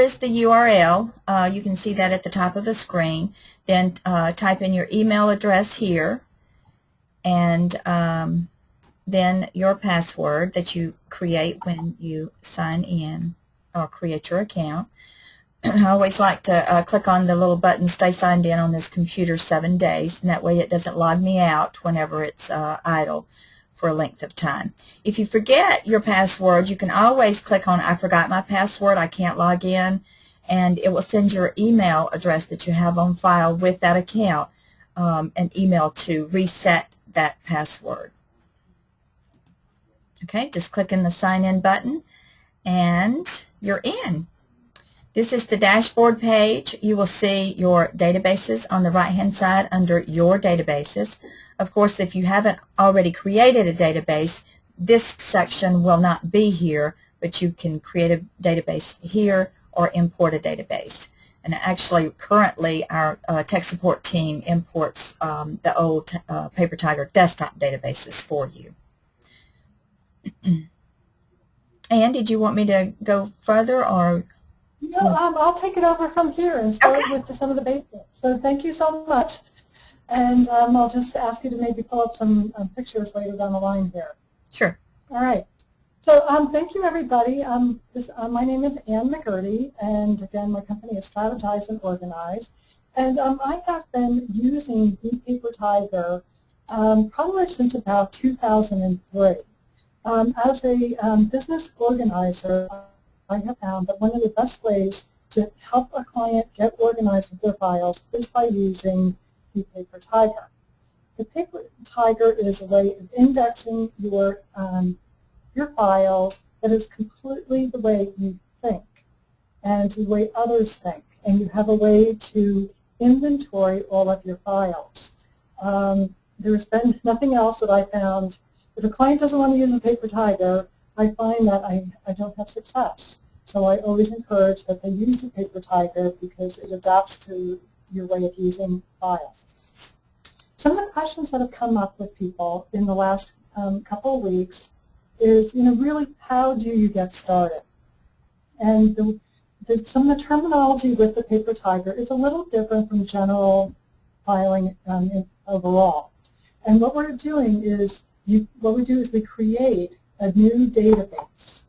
is the URL. You can see that at the top of the screen. Then type in your email address here, and then your password that you create when you sign in or create your account. I always like to click on the little button, stay signed in on this computer 7 days, and that way it doesn't log me out whenever it's idle for a length of time. If you forget your password, you can always click on I forgot my password, I can't log in, and it will send your email address that you have on file with that account an email to reset that password. Okay, just click in the sign in button and you're in. This is the dashboard page. You will see your databases on the right-hand side under Your Databases. Of course, if you haven't already created a database, this section will not be here, but you can create a database here or import a database. And actually, currently, our tech support team imports the old Paper Tiger desktop databases for you. Ann, did you want me to go further, or? No, I'll take it over from here and start with some of the basics. So thank you so much. And I'll just ask you to maybe pull up some pictures later down the line here. Sure. All right. So thank you, everybody. My name is Ann McGurty, and again, my company is Strategize and Organize. And I have been using ePaper Tiger probably since about 2003. As a business organizer, I have found that one of the best ways to help a client get organized with their files is by using ePaper Tiger. The Paper Tiger is a way of indexing your files that is completely the way you think and the way others think, and you have a way to inventory all of your files. There's been nothing else that I found. If a client doesn't want to use a Paper Tiger, I find that I don't have success. So I always encourage that they use the Paper Tiger because it adapts to your way of using files. Some of the questions that have come up with people in the last couple of weeks is, really, how do you get started? And some of the terminology with the Paper Tiger is a little different from general filing overall. And what we're doing is, we create a new database.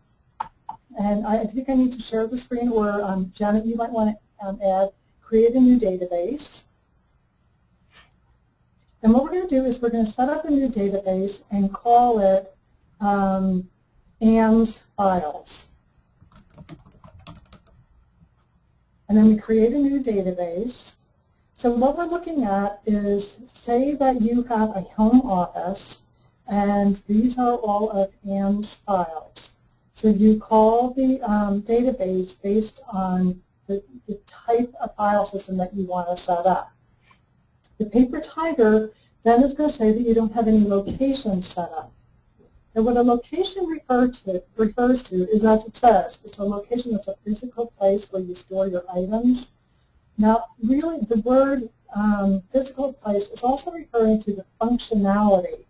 And I think I need to share the screen, or Janet, you might want to add, create a new database. And what we're going to do is we're going to set up a new database and call it Ann's Files. And then we create a new database. So what we're looking at is, say that you have a home office, and these are all of Ann's files. So you call the database based on the type of file system that you want to set up. The Paper Tiger then is going to say that you don't have any locations set up. And what a location refers to is, as it says, it's a location that's a physical place where you store your items. Now, really, the word physical place is also referring to the functionality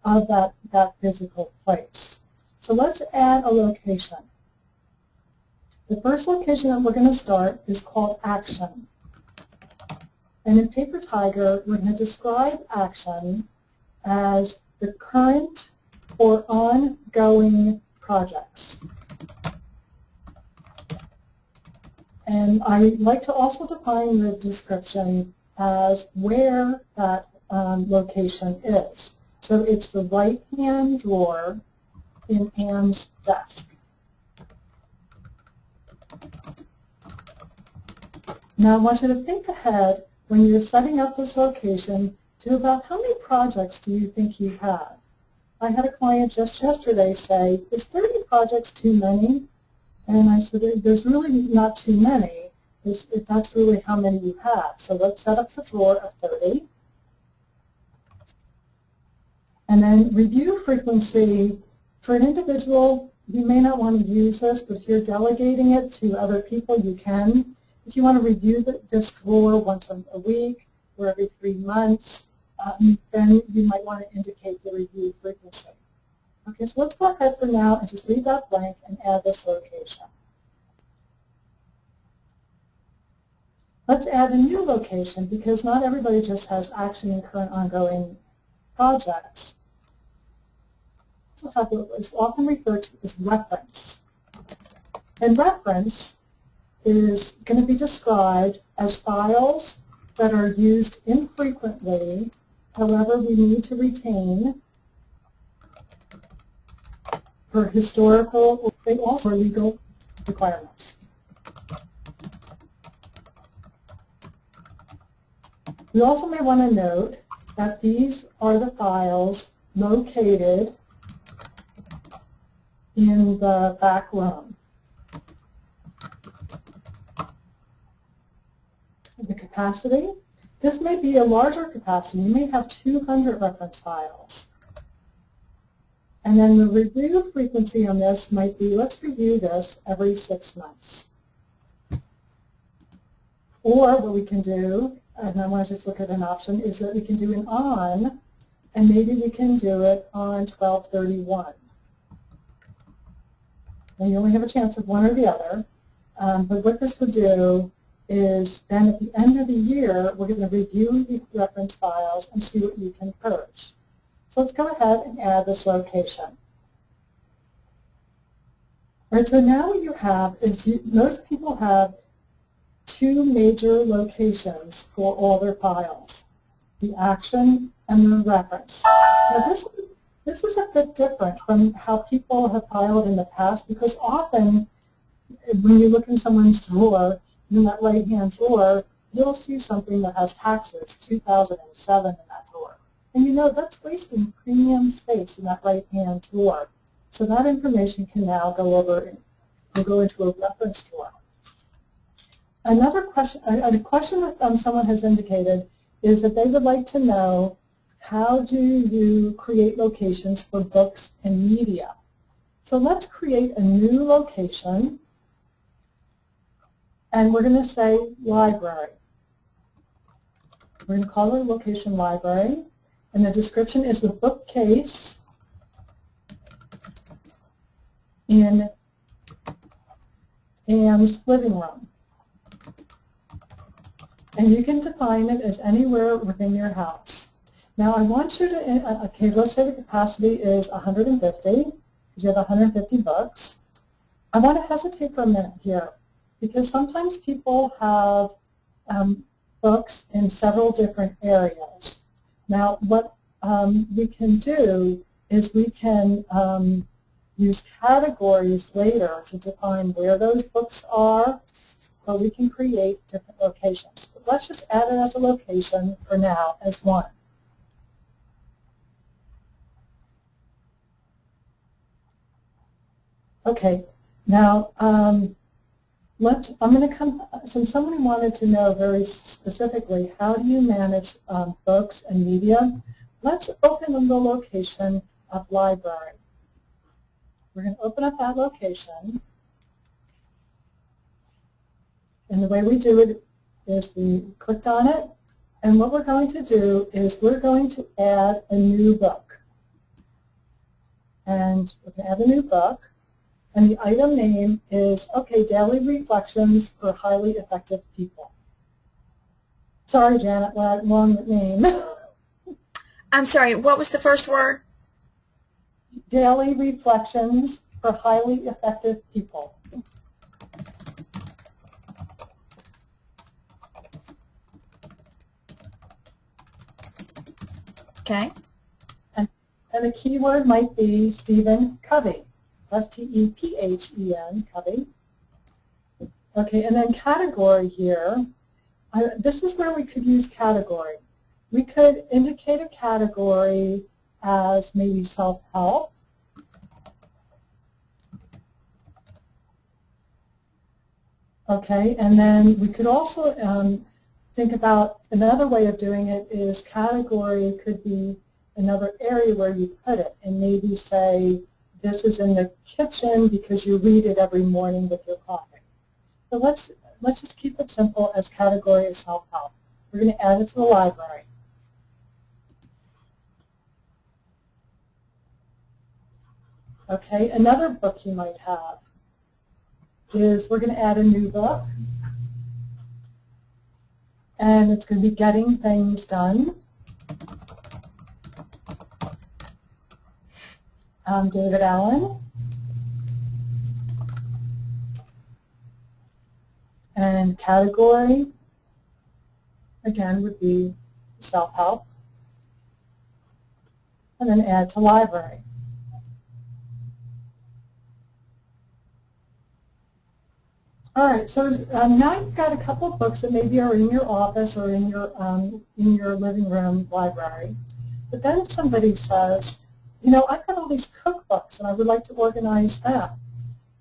of that physical place. So let's add a location. The first location that we're going to start is called Action. And in Paper Tiger, we're going to describe Action as the current or ongoing projects. And I like to also define the description as where that location is. So it's the right-hand drawer in Ann's desk. Now I want you to think ahead when you're setting up this location to about how many projects do you think you have. I had a client just yesterday say, is 30 projects too many? And I said, there's really not too many, if that's really how many you have. So let's set up the drawer of 30. And then review frequency. For an individual, you may not want to use this, but if you're delegating it to other people, you can. If you want to review this drawer once a week or every 3 months, then you might want to indicate the review frequency. Okay, so let's go ahead for now and just leave that blank and add this location. Let's add a new location because not everybody just has action and current ongoing projects. So have what is often referred to as reference. And reference is going to be described as files that are used infrequently, however we need to retain for historical or they also are legal requirements. We also may want to note that these are the files located in the back room. The capacity, this may be a larger capacity. You may have 200 reference files. And then the review frequency on this might be, let's review this every 6 months. Or what we can do, and I want to just look at an option, is that we can do an on, and maybe we can do it on 12/31. Now you only have a chance of one or the other, but what this would do is then at the end of the year, we're going to review the reference files and see what you can purge. So let's go ahead and add this location. All right, so now what you have is most people have 2 major locations for all their files, the action and the reference. Now this is a bit different from how people have filed in the past because often when you look in someone's drawer, in that right-hand drawer, you'll see something that has taxes, 2007 in that drawer. And you know that's wasting premium space in that right-hand drawer. So that information can now go over, will go into a reference drawer. Another question, a question that someone has indicated is that they would like to know how do you create locations for books and media. So let's create a new location. And we're going to say library. We're going to call the location library. And the description is the bookcase in Anne's living room. And you can define it as anywhere within your house. Now I want you to, okay, let's say the capacity is 150, because you have 150 books. I want to hesitate for a minute here, because sometimes people have books in several different areas. Now, what we can do is we can use categories later to define where those books are, or we can create different locations. But let's just add it as a location for now as one. Okay, now I'm going to come, since somebody wanted to know very specifically how do you manage books and media, let's open the location of library. We're going to open up that location. And the way we do it is we clicked on it, and what we're going to do is we're going to add a new book. And we're going to add a new book. And the item name is, okay, Daily Reflections for Highly Effective People. Sorry, Janet, long name. I'm sorry, what was the first word? Daily Reflections for Highly Effective People. Okay. And the keyword might be Stephen Covey. S-T-E-P-H-E-N, Covey. Okay, and then category here. This is where we could use category. We could indicate a category as maybe self-help. Okay, and then we could also think about another way of doing it is category could be another area where you put it, and maybe say, this is in the kitchen because you read it every morning with your coffee. So let's just keep it simple as category of self-help. We're going to add it to the library. Okay, another book you might have is we're going to add a new book. and it's going to be getting things done. David Allen. And category, again, would be self-help. And then add to library. All right, so now you've got a couple of books that maybe are in your office or in your living room library. But then somebody says, you know, I've got all these cookbooks and I would like to organize them.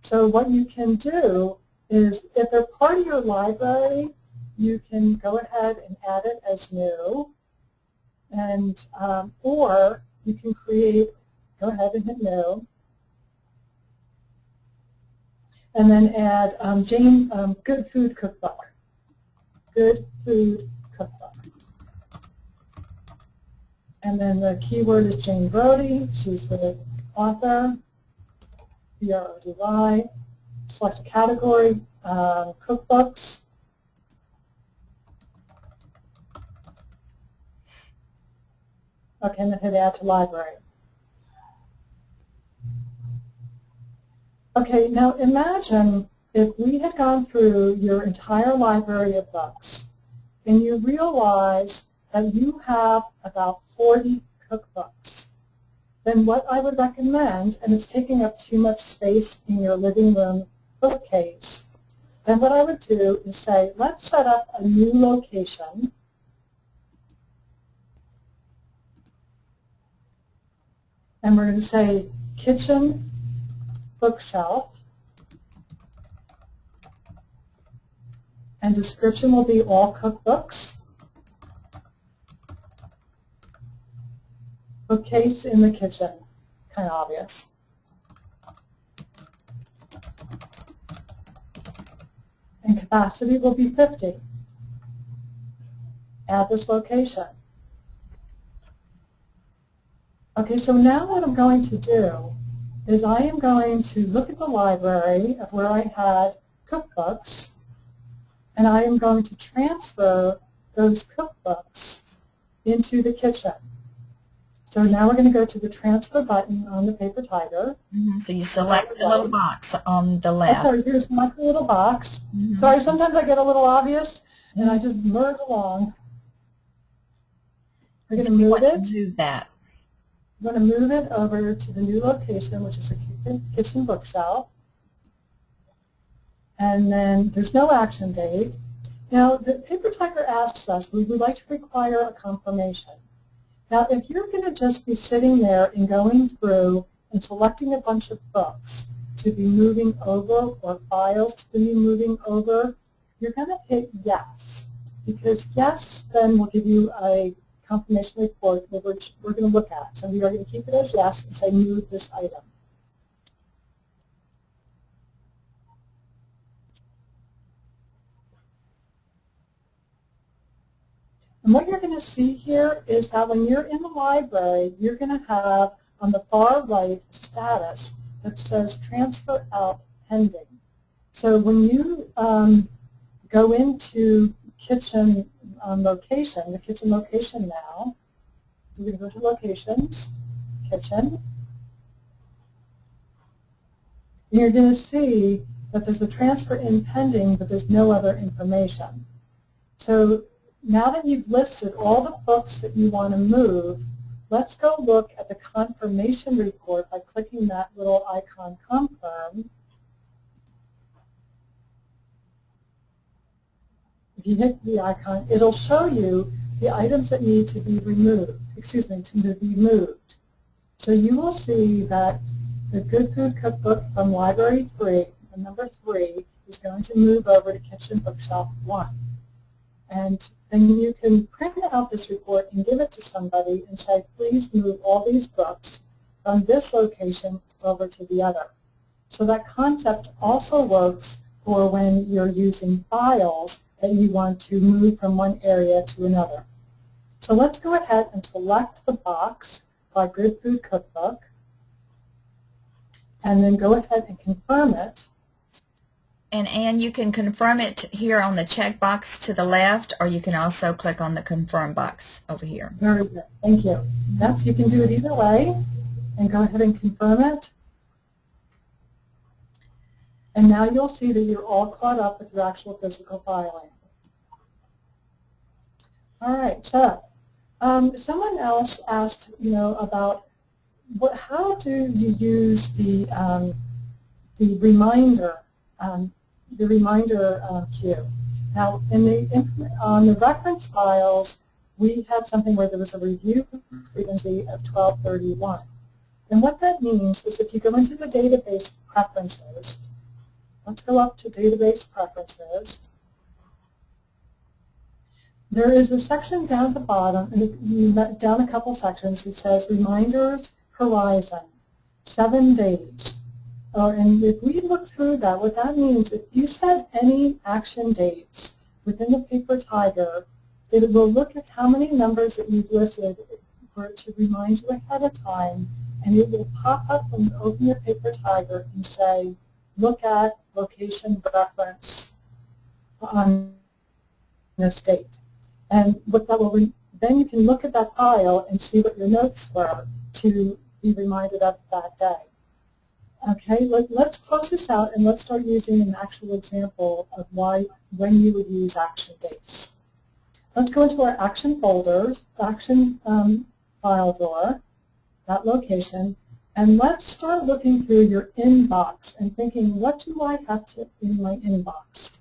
So what you can do is, if they're part of your library, you can go ahead and add it as new, and or you can create, go ahead and hit new, and then add Jane Good Food Cookbook. Good Food Cookbook. And then the keyword is Jane Brody. She's the author. B-R-O-D-Y. Select a category, cookbooks. Okay, and then hit add to library. Okay, now imagine if we had gone through your entire library of books and you realize that you have about 40 cookbooks. Then what I would recommend, and it's taking up too much space in your living room bookcase, then what I would do is say, let's set up a new location. And we're going to say kitchen bookshelf. And description will be all cookbooks. Bookcase in the kitchen, kind of obvious. And capacity will be 50. Add this location. Okay, so now what I'm going to do is I am going to look at the library of where I had cookbooks, and I am going to transfer those cookbooks into the kitchen. So now we're going to go to the transfer button on the Paper Tiger. So you select the little box on the left. Oh, sorry, here's my little box. Sorry, sometimes I get a little obvious, and I just merge along. We're going to move it. Move that. I'm going to move it over to the new location, which is the kitchen bookshelf. And then there's no action date. Now, the Paper Tiger asks us, we would like to require a confirmation. Now, if you're going to just be sitting there and going through and selecting a bunch of books to be moving over or files to be moving over, you're going to hit yes, because yes then will give you a confirmation report which we're going to look at. So we are going to keep it as yes and say move this item. And what you're going to see here is that when you're in the library, you're going to have on the far right a status that says transfer out pending. So when you go into kitchen location, the kitchen location now, you're going to go to locations, kitchen, and you're going to see that there's a transfer in pending, but there's no other information. So now that you've listed all the books that you want to move, let's go look at the confirmation report by clicking that little icon confirm. If you hit the icon, it'll show you the items that need to be removed, to be moved. So you will see that the Good Food Cookbook from Library 3, number 3, is going to move over to Kitchen Bookshelf 1. And then you can print out this report and give it to somebody and say, please move all these books from this location over to the other. So that concept also works for when you're using files that you want to move from one area to another. So let's go ahead and select the box by Good Food Cookbook, and then go ahead and confirm it. And Anne, you can confirm it here on the checkbox to the left, or you can also click on the confirm box over here. Very good. Thank you. Yes, you can do it either way. And go ahead and confirm it. And now you'll see that you're all caught up with your actual physical filing. All right, so someone else asked, about how do you use the reminder queue. Now, on the reference files, we had something where there was a review frequency of 1231. And what that means is if you go into the database preferences, let's go up to database preferences. There is a section down at the bottom, down a couple sections, it says Reminders Horizon, 7 days. And if we look through that, what that means, if you set any action dates within the Paper Tiger, it will look at how many numbers that you've listed for it to remind you ahead of time, and it will pop up when you open your Paper Tiger and say, look at location reference on this date. And what that will then you can look at that file and see what your notes were to be reminded of that day. Okay, let's close this out and let's start using an actual example of when you would use action dates. Let's go into our action folders, action file drawer, that location, and let's start looking through your inbox and thinking, what do I have in my inbox?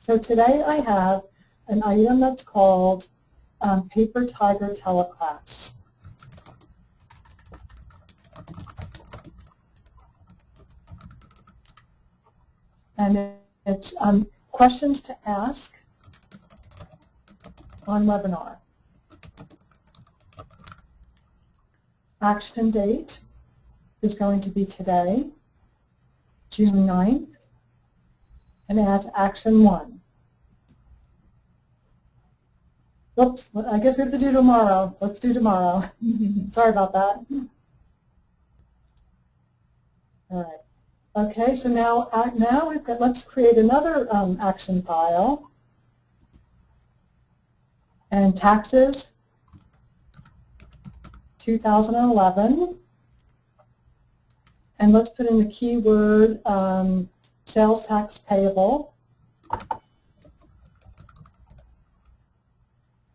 So today I have an item that's called Paper Tiger Teleclass. And it's questions to ask on webinar. Action date is going to be today, June 9th, and add action 1. Oops, I guess we have to do tomorrow. Let's do tomorrow. Sorry about that. All right. Okay, so now we've got, let's create another action file. And taxes, 2011. And let's put in the keyword sales tax payable.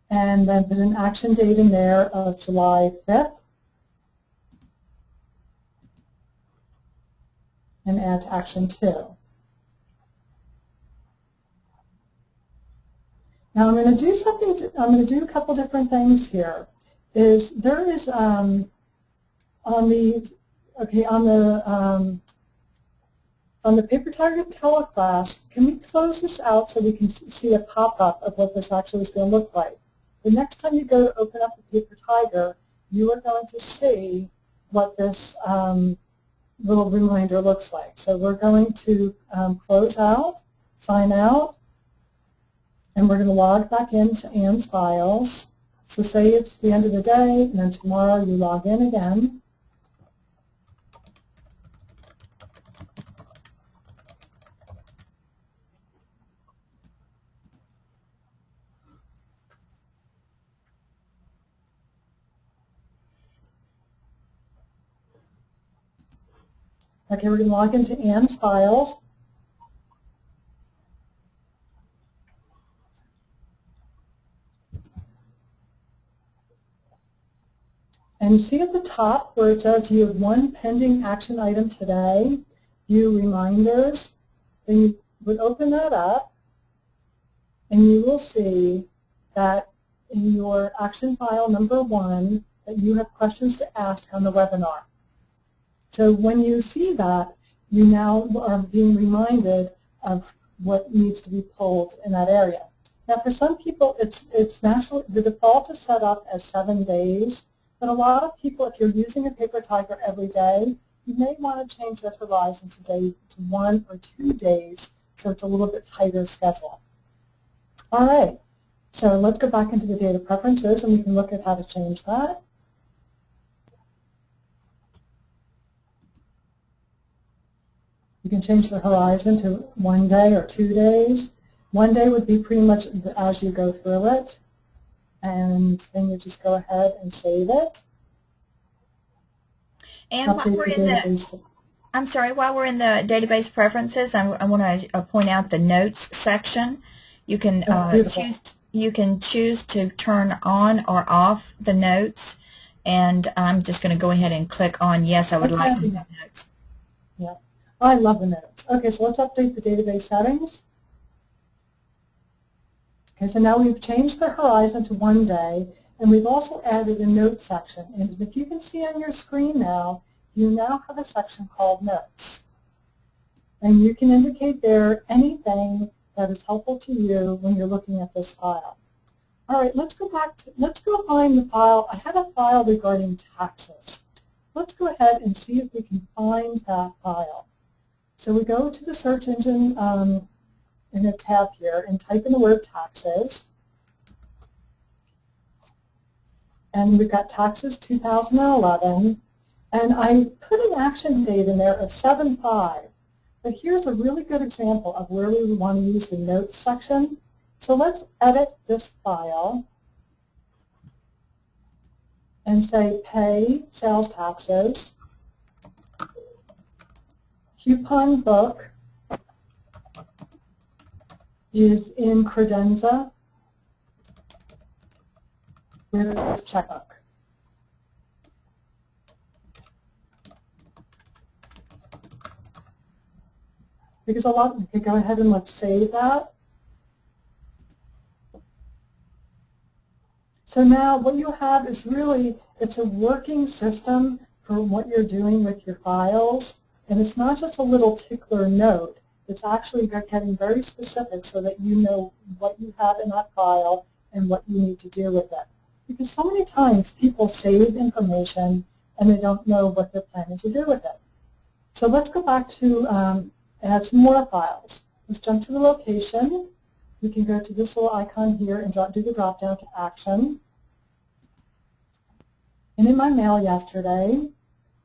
And then put an action date in there of July 5th. And add to action 2. Now I'm going to do something. I'm going to do a couple different things here. There is on the Paper Tiger Teleclass. Can we close this out so we can see a pop-up of what this actually is going to look like? The next time you go to open up the Paper Tiger, you are going to see what this little reminder looks like. So we're going to close out, sign out, and we're going to log back into Anne's files. So say it's the end of the day, and then tomorrow you log in again. Okay, we're going to log into Anne's files. And you see at the top where it says you have 1 pending action item today, view reminders. Then you would open that up, and you will see that in your action file number 1 that you have questions to ask on the webinar. So when you see that, you now are being reminded of what needs to be pulled in that area. Now for some people, it's natural, the default is set up as 7 days, but a lot of people, if you're using a Paper Tiger every day, you may want to change that horizon today to 1 or 2 days so it's a little bit tighter schedule. All right, so let's go back into the data preferences and we can look at how to change that. You can change the horizon to 1 day or 2 days. 1 day would be pretty much as you go through it. And then you just go ahead and save it. And while we're in the, I'm sorry, while we're in the database preferences, I want to point out the notes section. You can choose to turn on or off the notes, and I'm just going to go ahead and click on yes, I would like to have notes. Yeah, I love the notes. Okay, so let's update the database settings. Okay, so now we've changed the horizon to 1 day, and we've also added a note section. And if you can see on your screen now, you now have a section called Notes. And you can indicate there anything that is helpful to you when you're looking at this file. All right, let's go find the file. I had a file regarding taxes. Let's go ahead and see if we can find that file. So we go to the search engine in a tab here and type in the word taxes. And we've got taxes 2011. And I put an action date in there of 7/5. But here's a really good example of where we would want to use the notes section. So let's edit this file and say pay sales taxes, coupon book is in credenza with checkbook. Because we could go ahead and let's save that. So now what you have is really, it's a working system for what you're doing with your files. And it's not just a little tickler note. It's actually getting very specific so that you know what you have in that file and what you need to do with it. Because so many times people save information and they don't know what they're planning to do with it. So let's go back to add some more files. Let's jump to the location. We can go to this little icon here and do the drop down to action. And in my mail yesterday,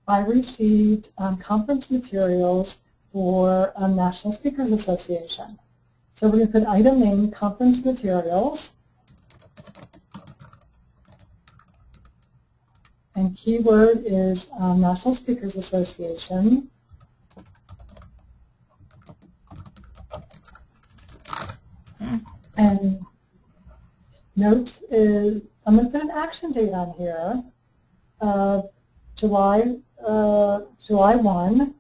I received conference materials for National Speakers Association. So we're going to put item name conference materials. And keyword is National Speakers Association. And notes is, I'm going to put an action date on here of July 1.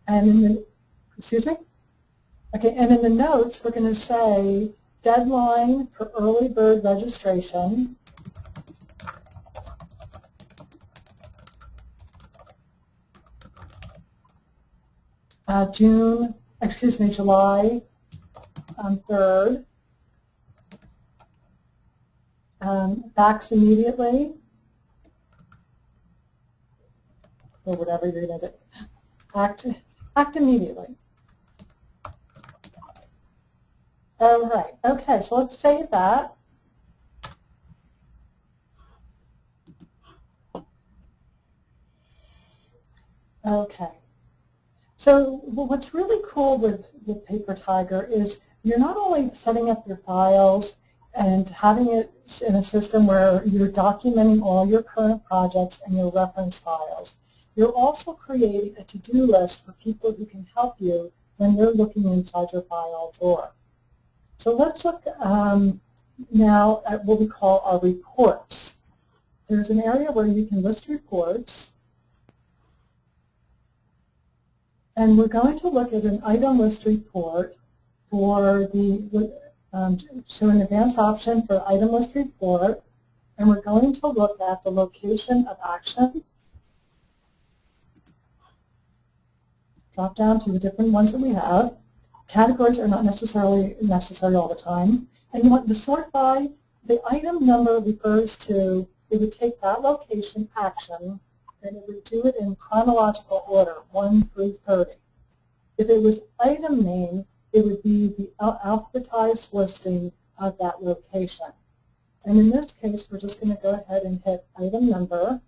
And in the, excuse me? Okay, and in the notes, we're going to say deadline for early bird registration. July 3rd. Fax immediately, or whatever you're going to do. Act immediately. All right. Okay, so let's save that. Okay. So what's really cool with PaperTiger is you're not only setting up your files and having it in a system where you're documenting all your current projects and your reference files. You're also creating a to-do list for people who can help you when you're looking inside your file drawer. So let's look now at what we call our reports. There's an area where you can list reports. And we're going to look at an item list report for the, show an advanced option for item list report. And we're going to look at the location of action. Drop down to the different ones that we have. Categories are not necessarily necessary all the time. And you want the sort by, the item number refers to, it would take that location action and it would do it in chronological order, 1 through 30. If it was item name, it would be the alphabetized listing of that location. And in this case, we're just going to go ahead and hit item number.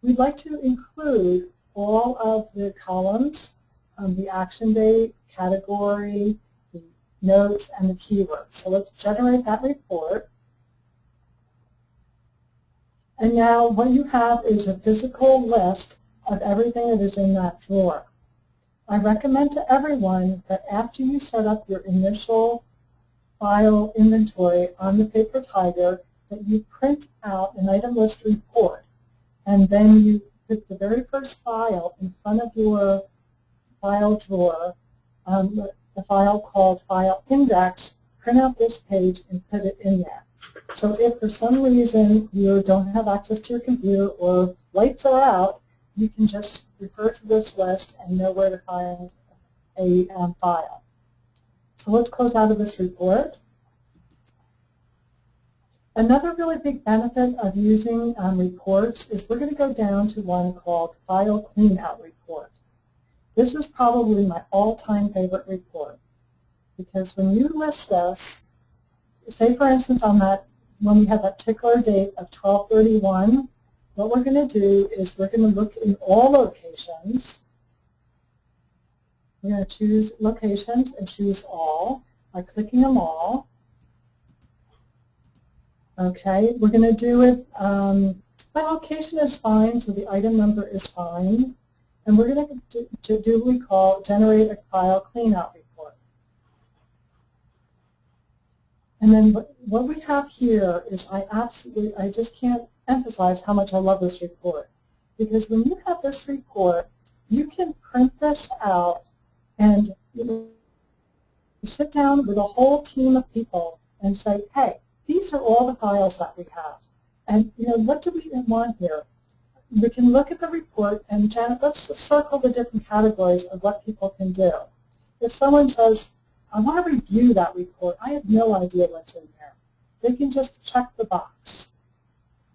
We'd like to include all of the columns the action date, category, the notes, and the keywords. So let's generate that report. And now what you have is a physical list of everything that is in that drawer. I recommend to everyone that after you set up your initial file inventory on the Paper Tiger, that you print out an item list report, and then you put the very first file in front of your file drawer, the file called File Index, print out this page and put it in there. So if for some reason you don't have access to your computer or lights are out, you can just refer to this list and know where to find a file. So let's close out of this report. Another really big benefit of using reports is we're going to go down to one called File Cleanout Report. This is probably my all-time favorite report, because when you list this, say for instance on that, when we have that tickler date of 12/31, what we're going to do is we're going to look in all locations. We're going to choose locations and choose all by clicking them all. Okay, we're going to do it, my location is fine, so the item number is fine. And we're going to do what we call generate a file cleanout report. And then what we have here is I just can't emphasize how much I love this report. Because when you have this report, you can print this out and you sit down with a whole team of people and say, hey, these are all the files that we have. And what do we want here? We can look at the report, and Janet, let's circle the different categories of what people can do. If someone says, I want to review that report, I have no idea what's in there, they can just check the box.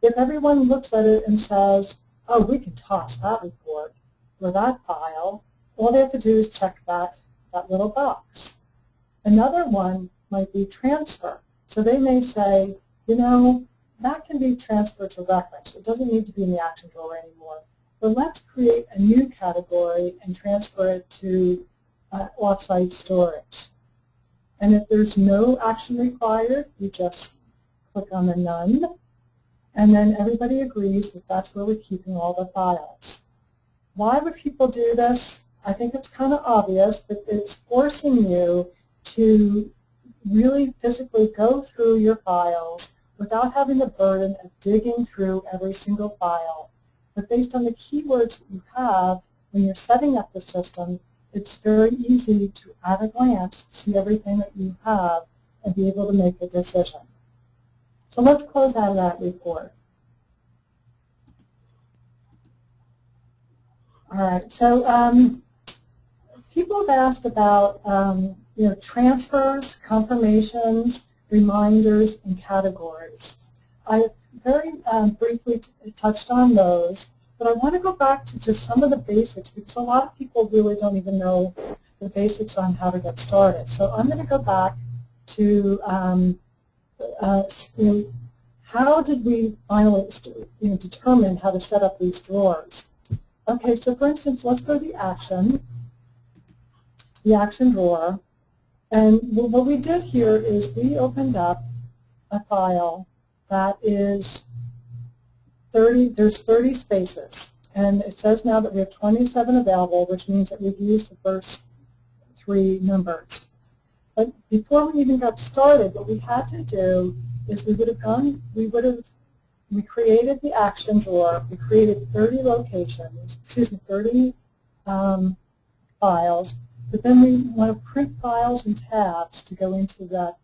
If everyone looks at it and says, oh, we can toss that report or that file, all they have to do is check that little box. Another one might be transfer. So they may say, that can be transferred to reference. It doesn't need to be in the action drawer anymore. But let's create a new category and transfer it to offsite storage. And if there's no action required, you just click on the none, and then everybody agrees that that's where we're keeping all the files. Why would people do this? I think it's kind of obvious, but it's forcing you to really physically go through your files without having the burden of digging through every single file. But based on the keywords that you have when you're setting up the system, it's very easy to, at a glance, see everything that you have and be able to make a decision. So let's close out of that report. All right, so people have asked about transfers, confirmations, reminders, and categories. I very briefly touched on those, but I want to go back to just some of the basics because a lot of people really don't even know the basics on how to get started. So I'm going to go back to how did we finally determine how to set up these drawers. Okay, so for instance, let's go to the action drawer. And what we did here is we opened up a file that is there's 30 spaces. And it says now that we have 27 available, which means that we've used the first 3 numbers. But before we even got started, what we had to do is we created the action drawer. We created 30 locations, 30 files. But then we want to print files and tabs to go into that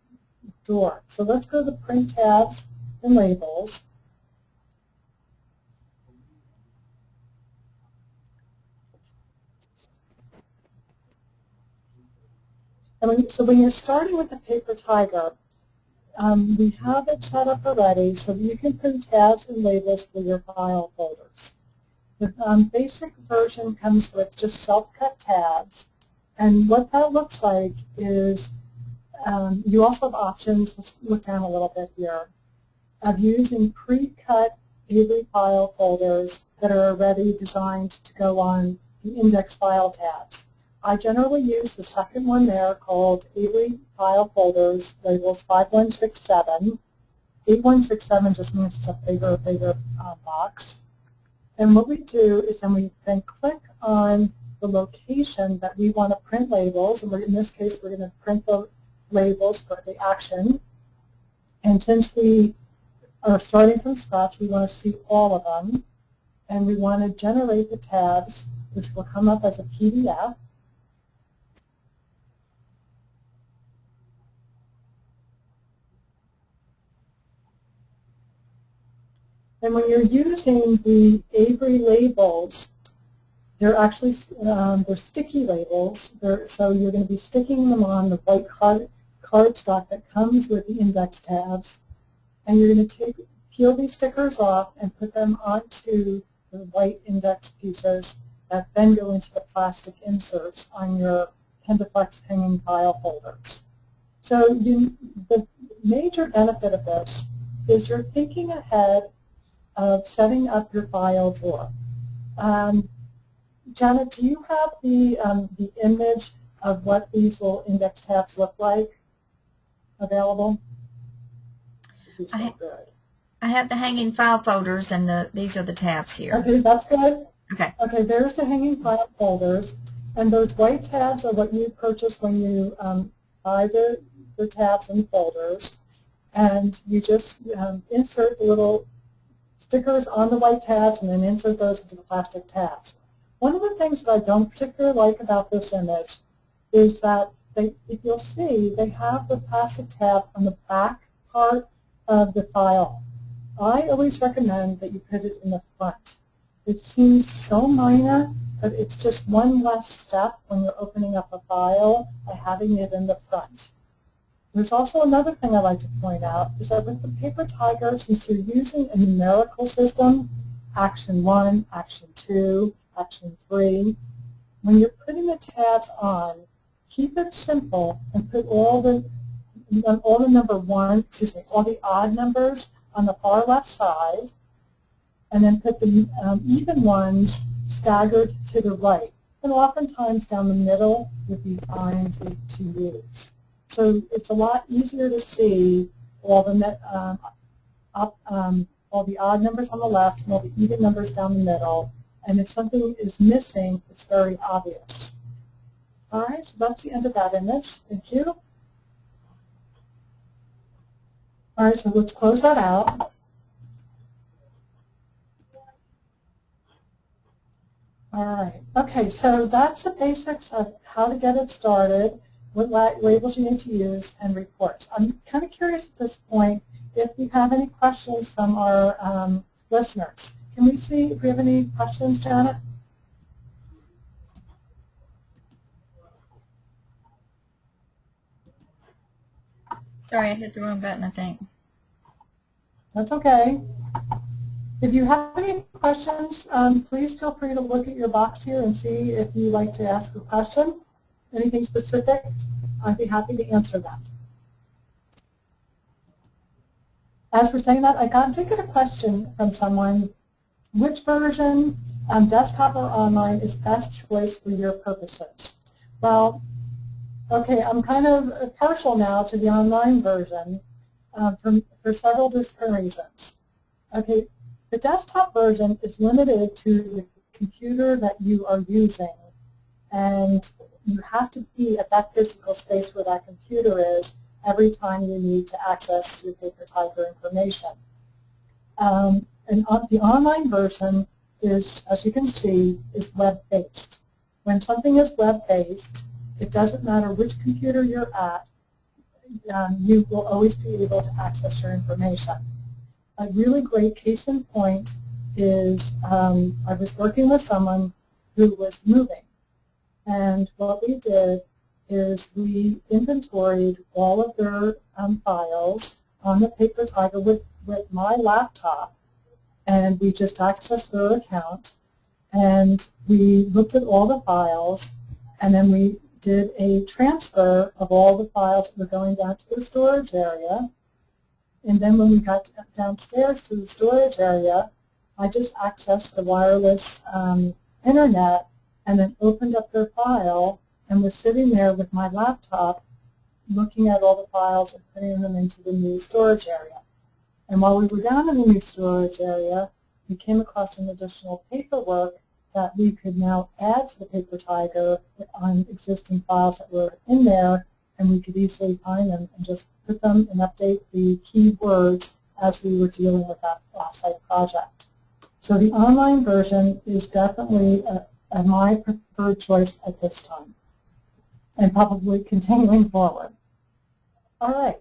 drawer. So let's go to the print tabs and labels. And so when you're starting with the Paper Tiger, we have it set up already so that you can print tabs and labels for your file folders. The basic version comes with just self-cut tabs. And what that looks like is you also have options, let's look down a little bit here, of using pre-cut Avery file folders that are already designed to go on the index file tabs. I generally use the second one there called Avery File Folders, labels 5167. 8167 just means it's a bigger box. And what we do is then we click on the location that we want to print labels, and in this case we're going to print the labels for the action. And since we are starting from scratch, we want to see all of them, and we want to generate the tabs, which will come up as a PDF. And when you're using the Avery labels, they're actually they're sticky labels. So you're going to be sticking them on the white cardstock that comes with the index tabs. And you're going to peel these stickers off and put them onto the white index pieces that then go into the plastic inserts on your Pendaflex hanging file folders. So the major benefit of this is you're thinking ahead of setting up your file drawer. Janet, do you have the image of what these little index tabs look like available? This is so good. I have the hanging file folders, and these are the tabs here. Okay, that's good. Okay. Okay, there's the hanging file folders, and those white tabs are what you purchase when you buy the tabs and folders, and you just insert the little stickers on the white tabs and then insert those into the plastic tabs. One of the things that I don't particularly like about this image is that if you'll see, they have the plastic tab on the back part of the file. I always recommend that you put it in the front. It seems so minor, but it's just one less step when you're opening up a file by having it in the front. There's also another thing I'd like to point out is that with the Paper Tiger, since you're using a numerical system, Action 1, Action 2, Action 3, when you're putting the tabs on, keep it simple and put all the odd numbers on the far left side, and then put the even ones staggered to the right. And oftentimes down the middle would be fine to use. So it's a lot easier to see all the odd numbers on the left and all the even numbers down the middle. And if something is missing, it's very obvious. All right, so that's the end of that image. Thank you. All right, so let's close that out. All right, okay, so that's the basics of how to get it started, what labels you need to use, and reports. I'm kind of curious at this point if we have any questions from our listeners. Can we see if we have any questions, Janet? Sorry, I hit the wrong button, I think. That's okay. If you have any questions, please feel free to look at your box here and see if you'd like to ask a question. Anything specific, I'd be happy to answer that. As we're saying that, I did get a question from someone. Which version, desktop or online, is best choice for your purposes? Well, okay, I'm kind of partial now to the online version for several different reasons. Okay, the desktop version is limited to the computer that you are using, and you have to be at that physical space where that computer is every time you need to access your Paper Tiger information. And the online version is, as you can see, is web-based. When something is web-based, it doesn't matter which computer you're at, you will always be able to access your information. A really great case in point is I was working with someone who was moving, and what we did is we inventoried all of their files on the Paper Tiger with my laptop, and we just accessed their account, and we looked at all the files, and then we did a transfer of all the files that were going down to the storage area. And then when we got downstairs to the storage area, I just accessed the wireless internet and then opened up their file and was sitting there with my laptop looking at all the files and putting them into the new storage area. And while we were down in the new storage area, we came across some additional paperwork that we could now add to the PaperTiger on existing files that were in there, and we could easily find them and just put them and update the keywords as we were dealing with that offsite project. So the online version is definitely my preferred choice at this time, and probably continuing forward. All right.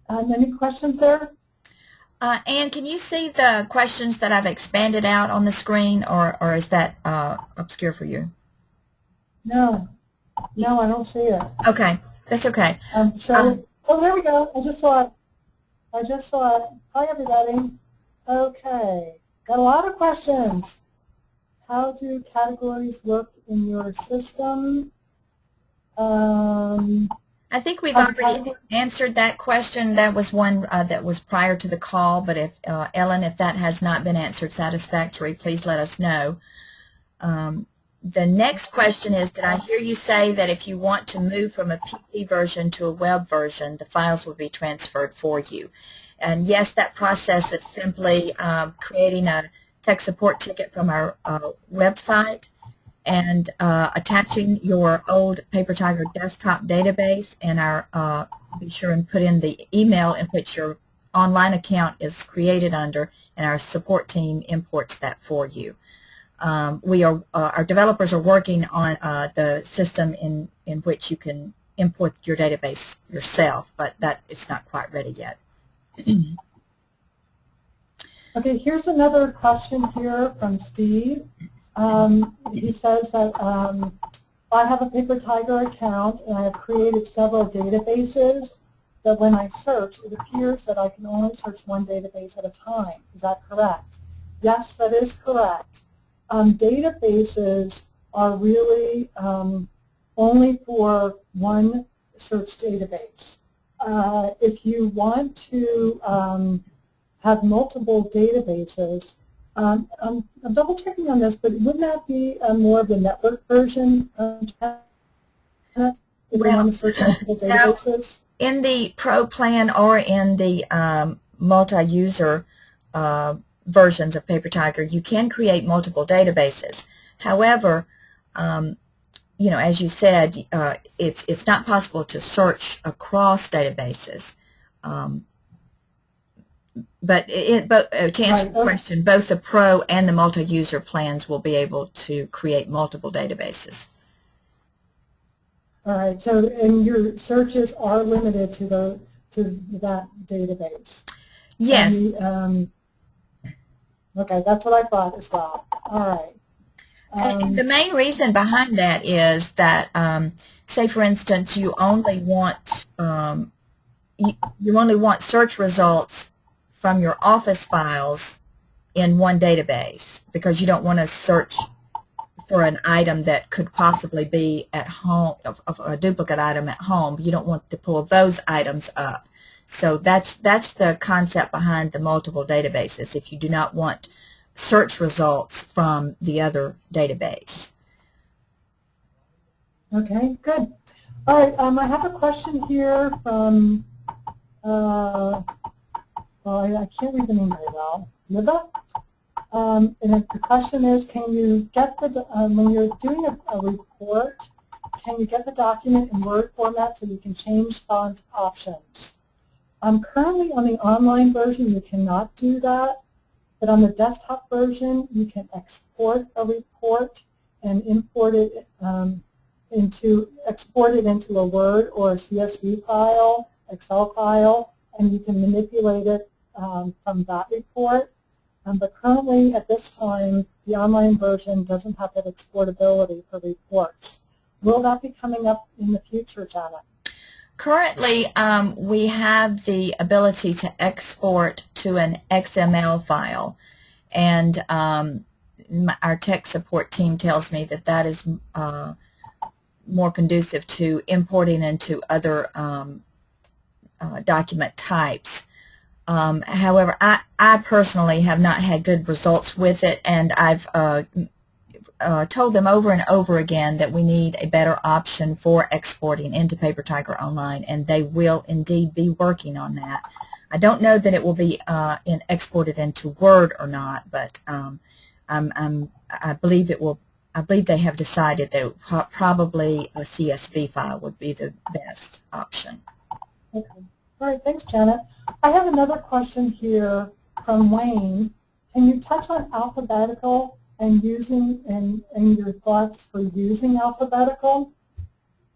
Any questions there? Anne, can you see the questions that I've expanded out on the screen, or is that obscure for you? No, I don't see it. Okay, that's okay. Oh, there we go. I just saw it. Hi, everybody. Okay, got a lot of questions. How do categories work in your system? I think we've already answered that question. That was one that was prior to the call, but if Ellen, if that has not been answered satisfactorily, please let us know. The next question is, did I hear you say that if you want to move from a PC version to a web version, the files will be transferred for you? And yes, that process is simply creating a tech support ticket from our website and attaching your old PaperTiger desktop database, and be sure and put in the email in which your online account is created under, and our support team imports that for you. Our developers are working on the system in which you can import your database yourself, but that it's not quite ready yet. Okay, here's another question here from Steve. He says that I have a PaperTiger account and I have created several databases, but when I search, it appears that I can only search one database at a time. Is that correct? Yes, that is correct. Databases are really only for one search database. If you want to have multiple databases, I'm double checking on this, but wouldn't that be more of the network version if you want to search multiple databases? In the Pro plan or in the multi-user versions of PaperTiger, you can create multiple databases. However, you know, as you said, it's not possible to search across databases. But to answer your question, both the Pro and the multi-user plans will be able to create multiple databases. All right. So, and your searches are limited to that database. Yes. And okay, that's what I thought as well. All right. And the main reason behind that is that, say for instance, you only want search results from your Office files in one database, because you don't want to search for an item that could possibly be at home, of a duplicate item at home. You don't want to pull those items up. So that's the concept behind the multiple databases, if you do not want search results from the other database. Okay, good. All right, I have a question here from, well, I can't read the name very well, Liba. And the question is, can you get the, when you're doing a report, can you get the document in Word format so you can change font options? Currently on the online version, you cannot do that, but on the desktop version, you can export a report and import it export it into a Word or a CSV file, Excel file, and you can manipulate it from that report. But currently, at this time, the online version doesn't have that exportability for reports. Will that be coming up in the future, Janet? Currently, we have the ability to export to an XML file, and our tech support team tells me that that is more conducive to importing into other document types. However, I personally have not had good results with it, and I've told them over and over again that we need a better option for exporting into PaperTiger Online, and they will indeed be working on that. I don't know that it will be exported into Word or not, but I believe it will. I believe they have decided that probably a CSV file would be the best option. Okay. All right. Thanks, Janet. I have another question here from Wayne. Can you touch on alphabetical and using and your thoughts for using alphabetical?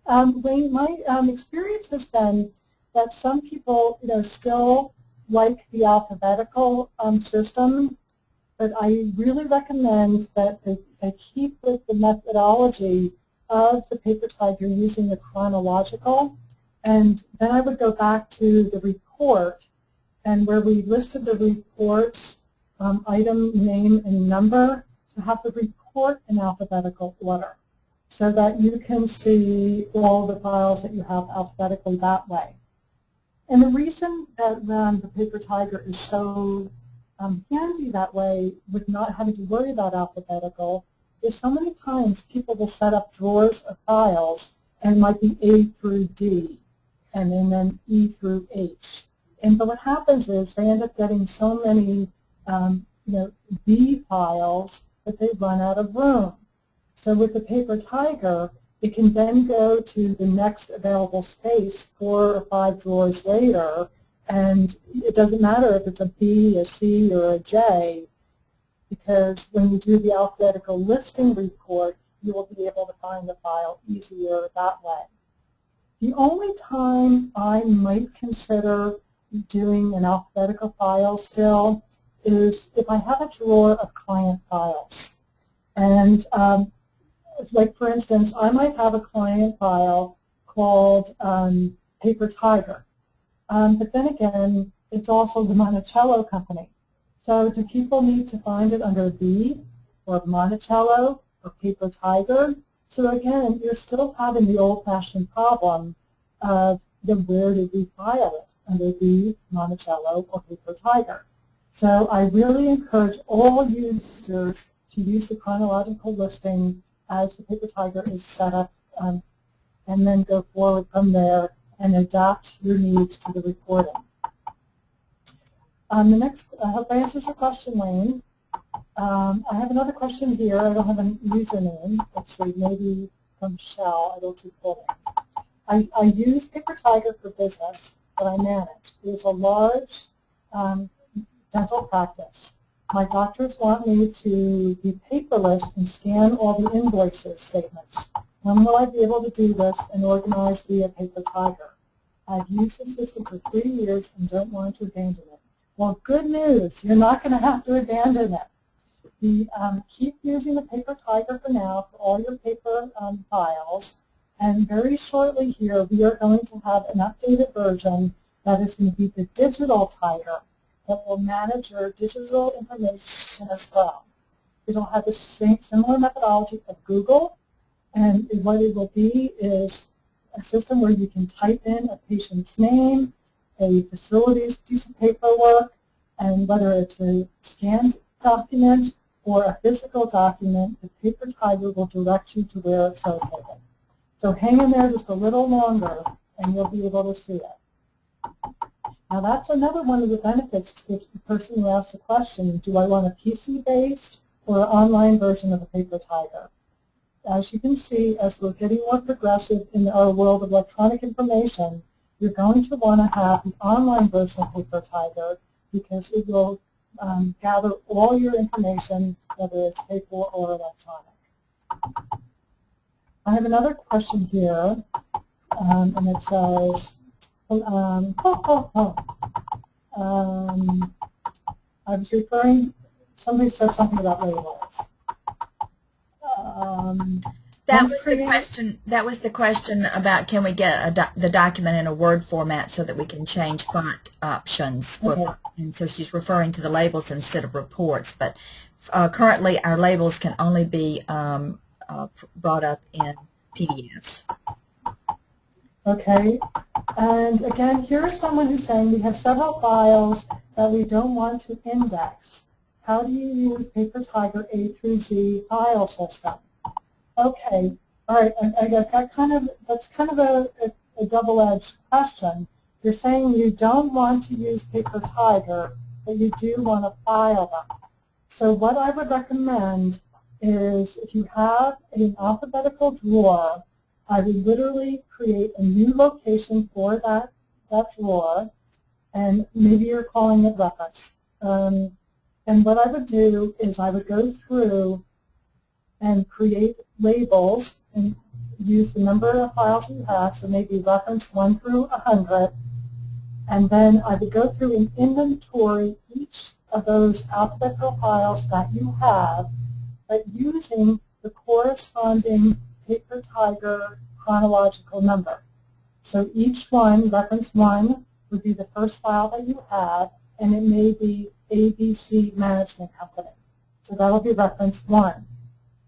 Wayne, my experience has been that some people, still like the alphabetical system, but I really recommend that they keep with the methodology of the PaperTiger using the chronological. And then I would go back to the report, and where we listed the reports, item, name, and number, to have the report in alphabetical order so that you can see all the files that you have alphabetically that way. And the reason that the PaperTiger is so handy that way, with not having to worry about alphabetical, is so many times people will set up drawers of files and it might be A through D and then E through H. But what happens is they end up getting so many B files that they run out of room. So with the PaperTiger, it can then go to the next available space 4 or 5 drawers later, and it doesn't matter if it's a B, a C, or a J, because when you do the alphabetical listing report, you will be able to find the file easier that way. The only time I might consider doing an alphabetical file still is if I have a drawer of client files. And like, for instance, I might have a client file called PaperTiger. But then again, it's also the Monticello company. So do people need to find it under B or Monticello or PaperTiger? So again, you're still having the old-fashioned problem of where did we file it, under B, Monticello, or PaperTiger. So I really encourage all users to use the chronological listing as the PaperTiger is set up, and then go forward from there and adapt your needs to the reporting. The next, I hope that answers your question, Wayne. I have another question here. I don't have a username. Let's see, maybe from Shell. I don't see full name. I use PaperTiger for business that I manage. It is a large dental practice. My doctors want me to be paperless and scan all the invoices statements. When will I be able to do this and organize via PaperTiger? I've used the system for 3 years and don't want to abandon it. Well, good news. You're not going to have to abandon it. Keep using the PaperTiger for now for all your paper files. And very shortly here, we are going to have an updated version that is going to be the digital Tiger that will manage your digital information as well. It'll have the similar methodology of Google, and what it will be is a system where you can type in a patient's name, a facility's piece of paperwork, and whether it's a scanned document or a physical document, the PaperTiger will direct you to where it's located. So hang in there just a little longer, and you'll be able to see it. Now that's another one of the benefits to the person who asks the question, do I want a PC-based or an online version of the PaperTiger? As you can see, as we're getting more progressive in our world of electronic information, you're going to want to have the online version of PaperTiger because it will gather all your information, whether it's paper or electronic. I have another question here, and it says, I was referring, somebody said something about labels. That was the question. That was the question about can we get the document in a Word format so that we can change font options. For and so she's referring to the labels instead of reports. But currently, our labels can only be brought up in PDFs. Okay, and again, here's someone who's saying we have several files that we don't want to index. how do you use PaperTiger A through Z file system? Okay, all right, I got that's kind of a double-edged question. You're saying you don't want to use PaperTiger, but you do want to file them. So what I would recommend is if you have an alphabetical drawer, I would literally create a new location for that drawer, and maybe you're calling it reference. And what I would do is I would go through and create labels and use the number of files you have, so maybe reference 1 through 100, and then I would go through and inventory each of those alphabetical files that you have, but using the corresponding PaperTiger chronological number. So each one, reference 1, would be the first file that you have, and it may be ABC Management Company. So that will be reference 1.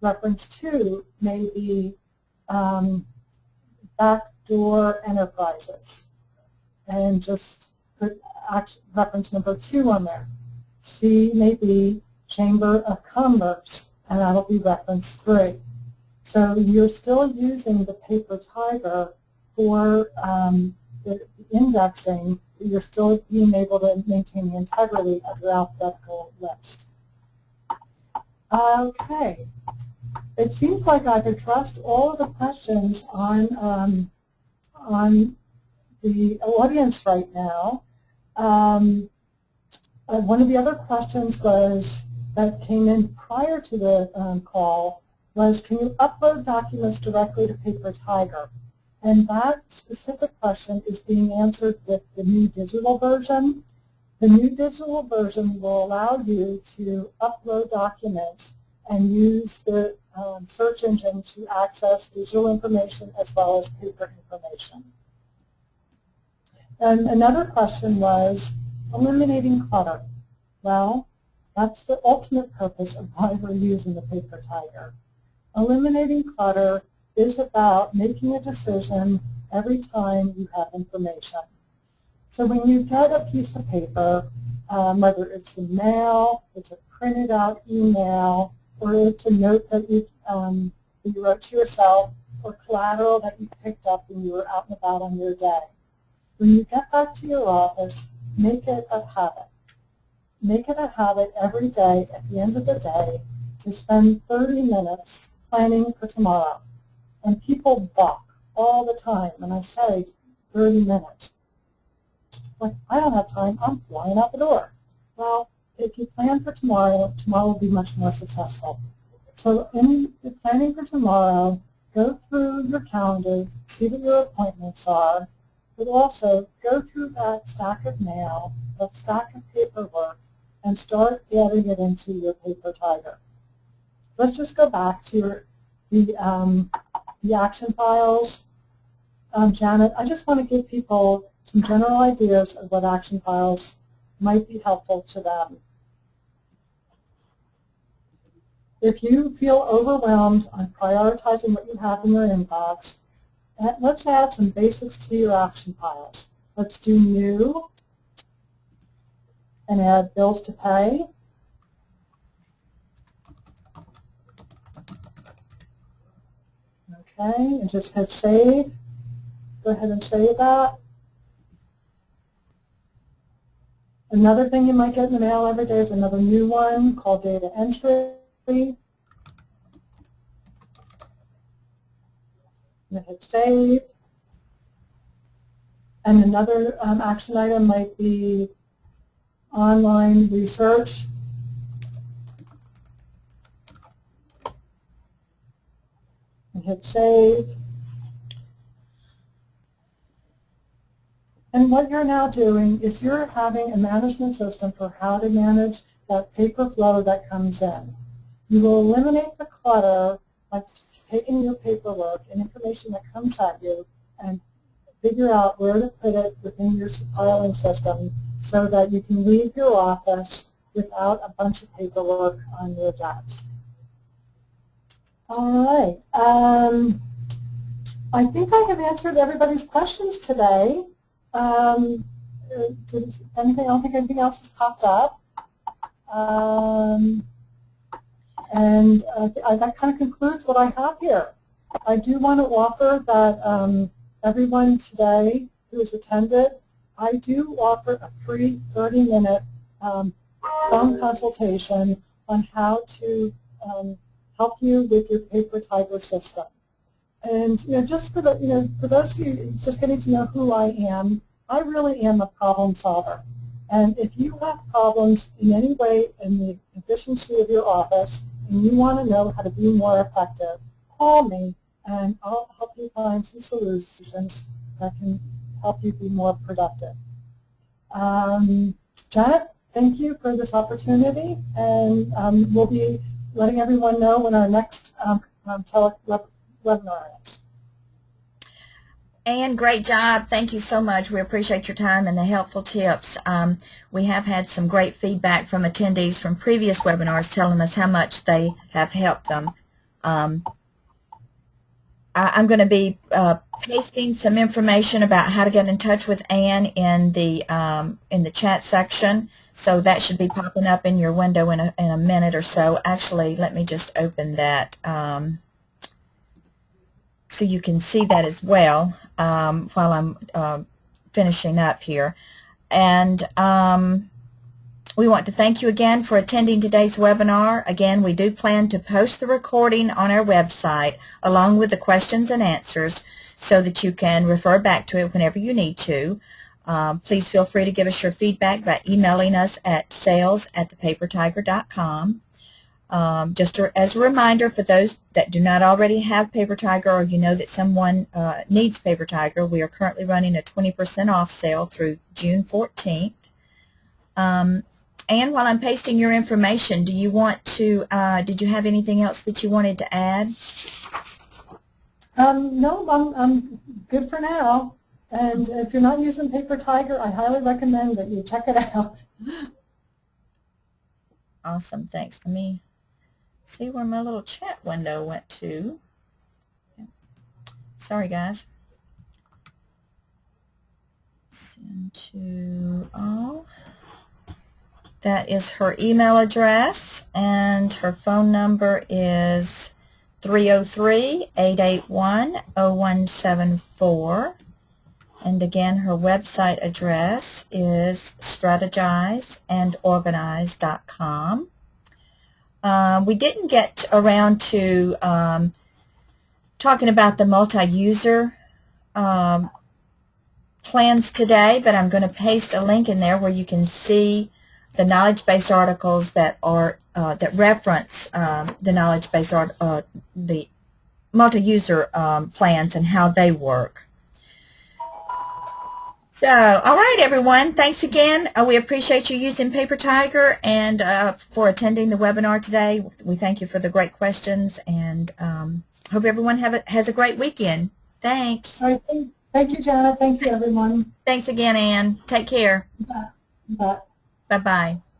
Reference 2 may be Backdoor Enterprises, and just put reference number 2 on there. C may be Chamber of Commerce, and that will be reference 3. So you're still using the PaperTiger for the indexing. You're still being able to maintain the integrity of your alphabetical list. Okay. It seems like I've addressed all of the questions on the audience right now. One of the other questions that came in prior to the call was, can you upload documents directly to PaperTiger? And that specific question is being answered with the new digital version. The new digital version will allow you to upload documents and use the search engine to access digital information as well as paper information. And another question was eliminating clutter. Well, that's the ultimate purpose of why we're using the PaperTiger. Eliminating clutter is about making a decision every time you have information. So when you get a piece of paper, whether it's in mail, it's a printed out email, or it's a note that you wrote to yourself, or collateral that you picked up when you were out and about on your day. When you get back to your office, make it a habit. Make it a habit every day at the end of the day to spend 30 minutes planning for tomorrow. And people balk all the time when I say 30 minutes. Like, I don't have time, I'm flying out the door. Well, if you plan for tomorrow, tomorrow will be much more successful. So in the planning for tomorrow, go through your calendar, see what your appointments are, but also go through that stack of mail, that stack of paperwork, and start adding it into your PaperTiger. Let's just go back to the action files. Janet, I just want to give people some general ideas of what action files might be helpful to them. If you feel overwhelmed on prioritizing what you have in your inbox, let's add some basics to your action files. Let's do new and add bills to pay. Okay, and just hit save. Go ahead and save that. Another thing you might get in the mail every day is another new one called data entry. And hit save. And another action item might be online research. And hit save. And what you're now doing is you're having a management system for how to manage that paper flow that comes in. You will eliminate the clutter by taking your paperwork and information that comes at you and figure out where to put it within your filing system so that you can leave your office without a bunch of paperwork on your desk. All right. I think I have answered everybody's questions today. I don't think anything else has popped up. And that kind of concludes what I have here. I do want to offer that everyone today who has attended, I do offer a free 30-minute phone consultation on how to help you with your Paper Tiger system. And just for the for those of you just getting to know who I really am a problem solver. And if you have problems in any way in the efficiency of your office and you want to know how to be more effective, call me and I'll help you find some solutions that can help you be more productive. Janet, thank you for this opportunity, and we'll be letting everyone know when our next webinar is. Anne, great job. Thank you so much. We appreciate your time and the helpful tips. We have had some great feedback from attendees from previous webinars telling us how much they have helped them. I'm going to be pasting some information about how to get in touch with Anne in the chat section, so that should be popping up in your window in a minute or so. Actually, let me just open that so you can see that as well while I'm finishing up here. And we want to thank you again for attending today's webinar. Again, we do plan to post the recording on our website along with the questions and answers so that you can refer back to it whenever you need to. Please feel free to give us your feedback by emailing us at sales@thepapertiger.com. Just as a reminder for those that do not already have Paper Tiger, or you know that someone needs Paper Tiger, we are currently running a 20% off sale through June 14th. And while I'm pasting your information, do you want to, did you have anything else that you wanted to add? No, I'm good for now. And if you're not using Paper Tiger, I highly recommend that you check it out. Awesome, thanks. Let me see where my little chat window went to. Sorry, guys. Send to all. That is her email address, and her phone number is 303-881-0174. And again, her website address is strategizeandorganize.com. We didn't get around to talking about the multi-user plans today, but I'm going to paste a link in there where you can see the knowledge base articles that are that reference the knowledge base the multi-user plans and how they work. So, all right, everyone. Thanks again. We appreciate you using Paper Tiger and for attending the webinar today. We thank you for the great questions, and hope everyone has a great weekend. Thanks. All right, thank you, Janet. Thank you, everyone. Thanks again, Anne. Take care. Bye. Bye. Bye-bye.